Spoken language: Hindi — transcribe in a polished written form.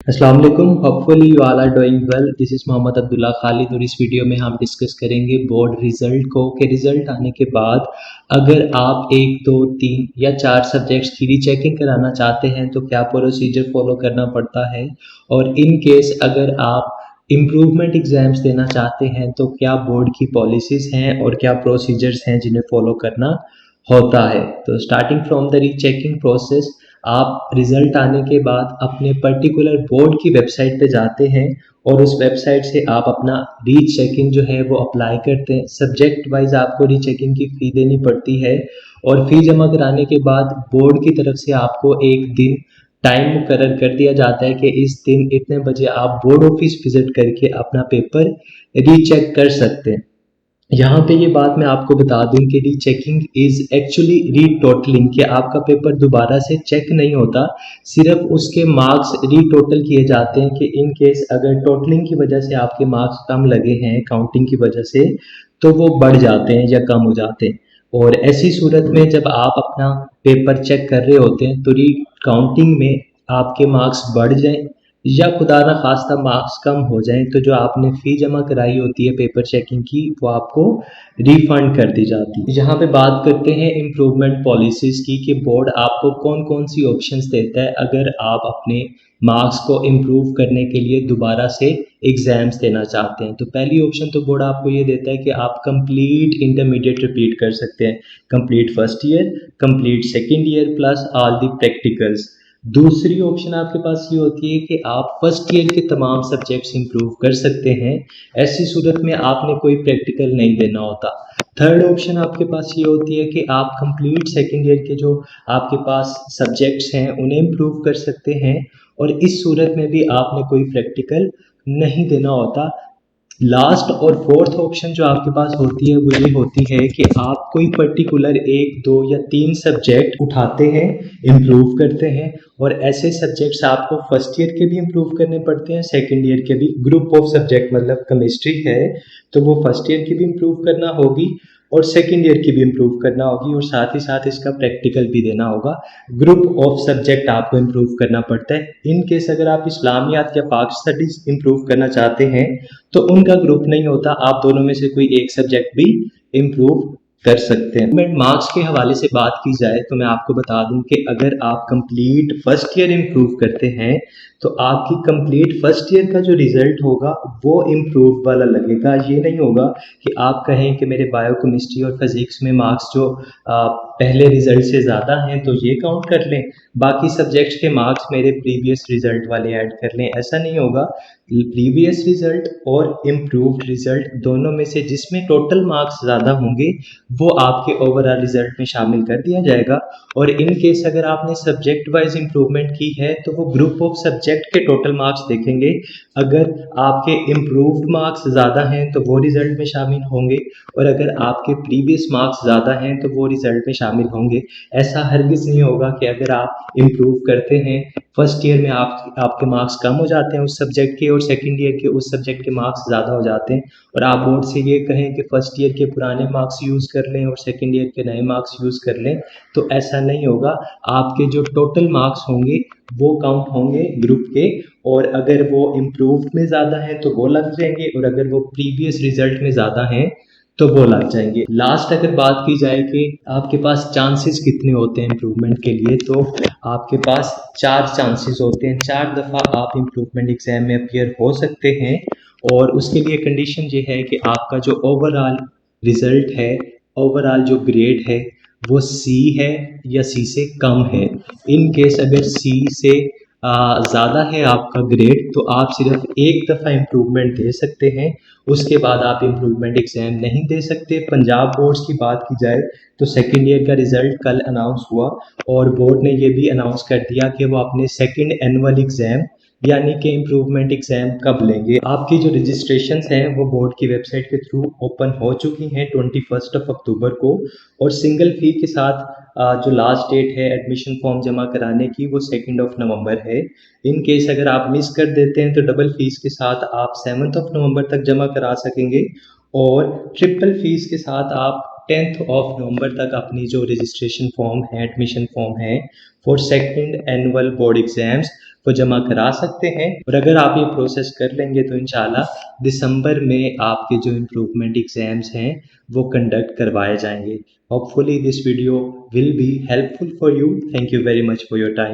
अस्सलाम वालेकुम। Hopefully you all are doing well. This is Mohammad Abdullah Khalid और इस वीडियो में हम डिस्कस करेंगे बोर्ड रिज़ल्ट को कि रिज़ल्ट आने के बाद अगर आप 1, 2, 3 या 4 सब्जेक्ट्स की रीचेकिंग कराना चाहते हैं तो क्या प्रोसीजर फॉलो करना पड़ता है, और इन केस अगर आप इम्प्रूवमेंट एग्ज़ाम्स देना चाहते हैं तो क्या बोर्ड की पॉलिसीज़ हैं और क्या प्रोसीजर्स हैं जिन्हें फॉलो करना होता है। तो starting from the rechecking process, आप रिज़ल्ट आने के बाद अपने पर्टिकुलर बोर्ड की वेबसाइट पे जाते हैं और उस वेबसाइट से आप अपना रीचेकिंग जो है वो अप्लाई करते हैं। सब्जेक्ट वाइज आपको रीचेकिंग की फ़ी देनी पड़ती है और फ़ी जमा कराने के बाद बोर्ड की तरफ से आपको एक दिन टाइम मुकर्रर कर दिया जाता है कि इस दिन इतने बजे आप बोर्ड ऑफिस विज़िट करके अपना पेपर रीचेक कर सकते हैं। यहाँ पे ये बात मैं आपको बता दूं कि रीचेकिंग इज़ एक्चुअली रीटोटलिंग, कि आपका पेपर दोबारा से चेक नहीं होता, सिर्फ उसके मार्क्स रीटोटल किए जाते हैं कि इन केस अगर टोटलिंग की वजह से आपके मार्क्स कम लगे हैं काउंटिंग की वजह से तो वो बढ़ जाते हैं या कम हो जाते हैं। और ऐसी सूरत में जब आप अपना पेपर चेक कर रहे होते हैं तो री काउंटिंग में आपके मार्क्स बढ़ जाएं या खुदा ना खास्ता मार्क्स कम हो जाएं तो जो आपने फ़ी जमा कराई होती है पेपर चेकिंग की वो आपको रिफंड कर दी जाती है। यहाँ पे बात करते हैं इम्प्रूवमेंट पॉलिसीज़ की कि बोर्ड आपको कौन कौन सी ऑप्शंस देता है अगर आप अपने मार्क्स को इम्प्रूव करने के लिए दोबारा से एग्ज़ाम्स देना चाहते हैं। तो पहली ऑप्शन तो बोर्ड आपको ये देता है कि आप कंप्लीट इंटरमीडिएट रिपीट कर सकते हैं, complete first year, complete second year plus all the practicals. दूसरी ऑप्शन आपके पास ये होती है कि आप फर्स्ट ईयर के तमाम सब्जेक्ट्स इंप्रूव कर सकते हैं, ऐसी सूरत में आपने कोई प्रैक्टिकल नहीं देना होता। थर्ड ऑप्शन आपके पास ये होती है कि आप कंप्लीट सेकेंड ईयर के जो आपके पास सब्जेक्ट्स हैं उन्हें इम्प्रूव कर सकते हैं और इस सूरत में भी आपने कोई प्रैक्टिकल नहीं देना होता। लास्ट और फोर्थ ऑप्शन जो आपके पास होती है वो ये होती है कि आप कोई पर्टिकुलर 1, 2 या 3 सब्जेक्ट उठाते हैं, इम्प्रूव करते हैं, और ऐसे सब्जेक्ट्स आपको फर्स्ट ईयर के भी इम्प्रूव करने पड़ते हैं, सेकेंड ईयर के भी। ग्रुप ऑफ सब्जेक्ट मतलब केमिस्ट्री है तो वो फर्स्ट ईयर की भी इम्प्रूव करना होगी और सेकेंड ईयर की भी इम्प्रूव करना होगी और साथ ही साथ इसका प्रैक्टिकल भी देना होगा। ग्रुप ऑफ सब्जेक्ट आपको इम्प्रूव करना पड़ता है। इन केस अगर आप इस्लामियात या पाक स्टडीज़ इम्प्रूव करना चाहते हैं तो उनका ग्रुप नहीं होता, आप दोनों में से कोई एक सब्जेक्ट भी इम्प्रूव कर सकते हैं। मार्क्स के हवाले से बात की जाए तो मैं आपको बता दूं कि अगर आप कंप्लीट फर्स्ट ईयर इम्प्रूव करते हैं तो आपकी कंप्लीट फर्स्ट ईयर का जो रिजल्ट होगा वो इम्प्रूव वाला लगेगा। ये नहीं होगा कि आप कहें कि मेरे बायोकेमिस्ट्री और फिजिक्स में मार्क्स जो पहले रिजल्ट से ज़्यादा हैं तो ये काउंट कर लें, बाकी सब्जेक्ट्स के मार्क्स मेरे प्रीवियस रिजल्ट वाले ऐड कर लें, ऐसा नहीं होगा। प्रीवियस रिजल्ट और इम्प्रूव्ड रिजल्ट दोनों में से जिसमें टोटल मार्क्स ज़्यादा होंगे वो आपके ओवरऑल रिजल्ट में शामिल कर दिया जाएगा। और इन केस अगर आपने सब्जेक्ट वाइज इम्प्रूवमेंट की है तो वो ग्रुप ऑफ सब्जेक्ट के टोटल मार्क्स देखेंगे। अगर आपके इम्प्रूव्ड मार्क्स ज़्यादा हैं तो वो रिजल्ट में शामिल होंगे और अगर आपके प्रीवियस मार्क्स ज़्यादा हैं तो वो रिजल्ट में शामिल होंगे। ऐसा हरगिज़ नहीं होगा कि अगर आप इम्प्रूव करते हैं फर्स्ट ईयर में आपके मार्क्स कम हो जाते हैं उस सब्जेक्ट के और सेकेंड ईयर के उस सब्जेक्ट के मार्क्स ज़्यादा हो जाते हैं और आप बोर्ड से ये कहें कि फर्स्ट ईयर के पुराने मार्क्स यूज़ कर लें और सेकेंड ईयर के नए मार्क्स यूज़ कर लें, तो ऐसा नहीं होगा। आपके जो टोटल मार्क्स होंगे वो काउंट होंगे ग्रुप के, और अगर वो इम्प्रूव्ड में ज़्यादा हैं तो वो लग जाएंगे और अगर वो प्रीवियस रिजल्ट में ज़्यादा हैं तो वो लग जाएंगे। लास्ट अगर बात की जाए कि आपके पास चांसेस कितने होते हैं इम्प्रूवमेंट के लिए, तो आपके पास 4 चांसेस होते हैं, 4 दफ़ा आप इम्प्रूवमेंट एग्ज़ाम में अपीयर हो सकते हैं। और उसके लिए कंडीशन ये है कि आपका जो ओवरऑल रिज़ल्ट है, ओवरऑल जो ग्रेड है वो सी है या सी से कम है। इन केस अगर सी से ज़्यादा है आपका ग्रेड तो आप सिर्फ एक दफ़ा इम्प्रूवमेंट दे सकते हैं, उसके बाद आप इम्प्रूवमेंट एग्ज़ाम नहीं दे सकते। पंजाब बोर्ड्स की बात की जाए तो सेकेंड ईयर का रिज़ल्ट कल अनाउंस हुआ और बोर्ड ने ये भी अनाउंस कर दिया कि वो अपने सेकेंड एनुअल एग्ज़ाम यानी कि इम्प्रूवमेंट एग्ज़ाम कब लेंगे। आपकी जो रजिस्ट्रेशन हैं वो बोर्ड की वेबसाइट के थ्रू ओपन हो चुकी हैं 21 अक्टूबर को, और सिंगल फ़ी के साथ जो लास्ट डेट है एडमिशन फॉर्म जमा कराने की वो 2 नवंबर है। इन केस अगर आप मिस कर देते हैं तो डबल फीस के साथ आप 7 नवंबर तक जमा करा सकेंगे और ट्रिपल फीस के साथ आप 10 नवंबर तक अपनी जो रजिस्ट्रेशन फॉर्म है, एडमिशन फॉर्म है for second annual board exams को जमा करा सकते हैं। और अगर आप ये प्रोसेस कर लेंगे तो इंशाल्लाह दिसंबर में आपके जो इम्प्रूवमेंट एग्जाम्स हैं वो कंडक्ट करवाए जाएंगे। Hopefully this video will be helpful for you. Thank you very much for your time.